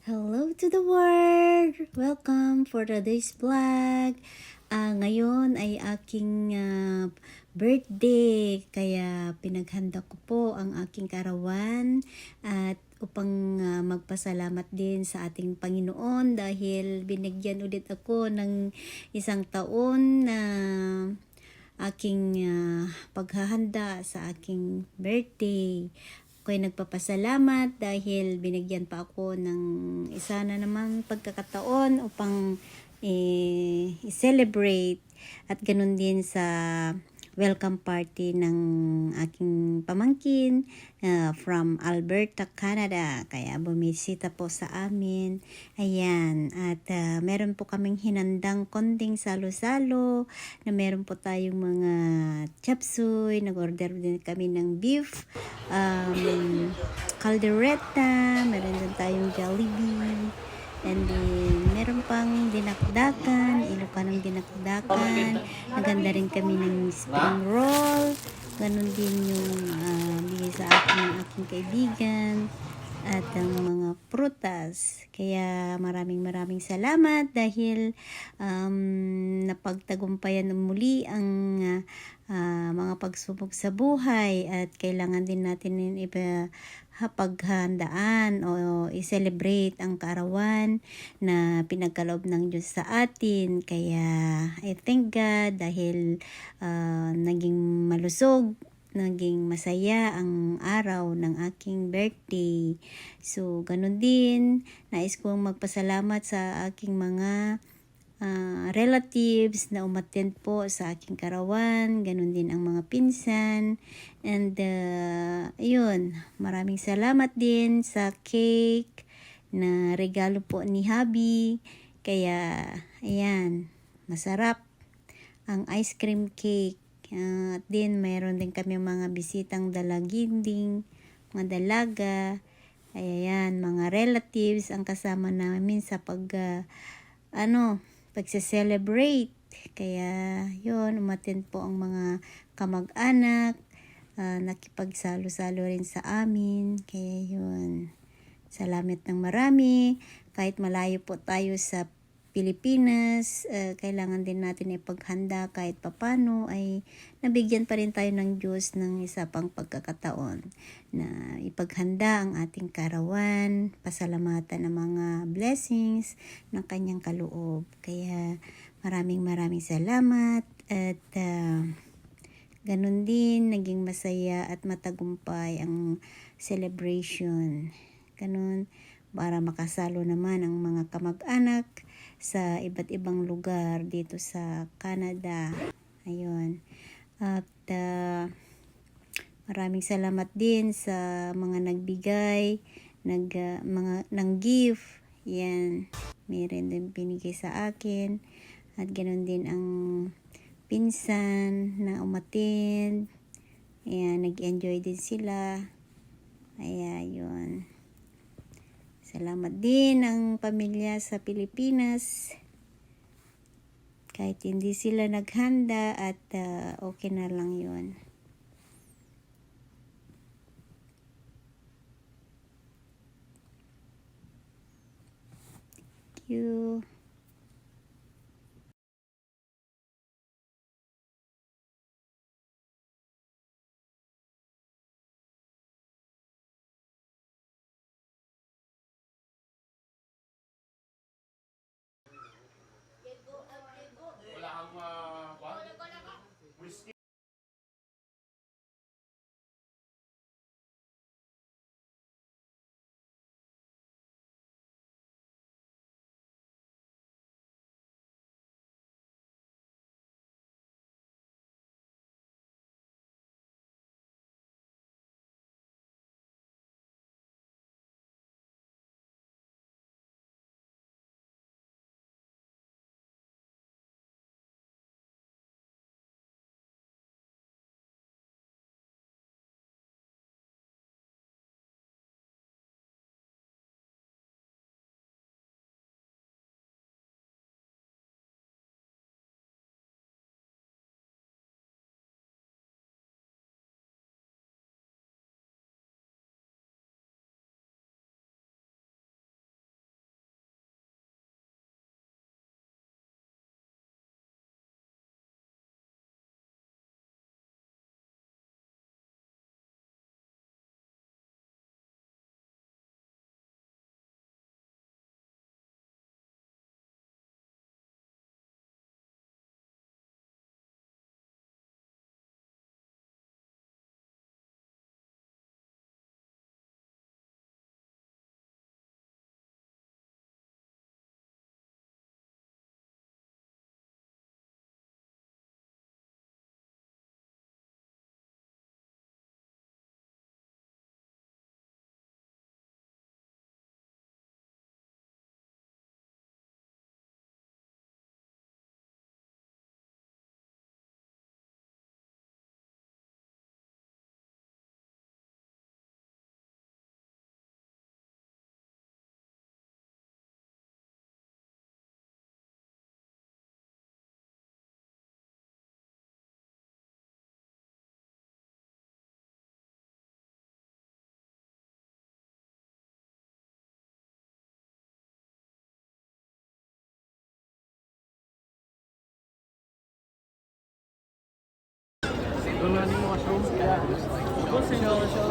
Hello to the world! Welcome for today's vlog. Ngayon ay aking birthday, kaya pinaghanda ko po ang aking karawan at upang magpasalamat din sa ating Panginoon dahil binigyan ulit ako ng isang taon na aking paghahanda sa aking birthday. Ako'y nagpapasalamat dahil binigyan pa ako ng isa na naman pagkakataon upang i-celebrate at ganun din sa welcome party ng aking pamangkin from Alberta, Canada. Kaya bumisita po sa amin. Ayan. At meron po kaming hinandang konting salo-salo na meron po tayong mga chapsuy. Nag-order din kami ng beef, caldereta, meron din tayong Jollibee. And then, meron pang dinakdakan, Ilocanong dinakdakan. Naganda rin kami ng spring roll. Ganun din yung bigay sa akin ng aking kaibigan. At ang mga prutas. Kaya maraming salamat dahil napagtagumpayan muli ang mga pagsubok sa buhay at kailangan din natin paghandaan o i-celebrate ang kaarawan na pinagkaloob ng Diyos sa atin. Kaya I thank God dahil naging malusog, naging masaya ang araw ng aking birthday. So, ganun din, nais kong magpasalamat sa aking mga relatives na umattend po sa aking karawan, ganun din ang mga pinsan. And yun, maraming salamat din sa cake na regalo po ni Habi. Kaya, ayan, masarap ang ice cream cake. At din, mayroon din kami mga bisitang dalaginding, mga dalaga. Ayan, mga relatives ang kasama namin sa pagse-celebrate. Kaya, yun, umattend po ang mga kamag-anak. Nakipagsalo-salo rin sa amin. Kaya, yun. Salamat ng marami. Kahit malayo po tayo sa Pilipinas, kailangan din natin ipaghanda kahit papano ay nabigyan pa rin tayo ng Diyos ng isa pang pagkakataon na ipaghanda ang ating karawan, pasalamatan ng mga blessings ng kanyang kaloob. Kaya maraming salamat at ganun din, naging masaya at matagumpay ang celebration. Ganun, para makasalo naman ang mga kamag-anak sa iba't ibang lugar dito sa Canada. Ayun. At maraming salamat din sa mga nagbigay ng gift. Yan. Meron din binigay sa akin. At ganoon din ang pinsan na umattend. Ayan, nag-enjoy din sila. Ayan, yun. Salamat din ang pamilya sa Pilipinas. Kahit hindi sila naghanda at okay na lang yun. Thank you. Yeah. We'll see.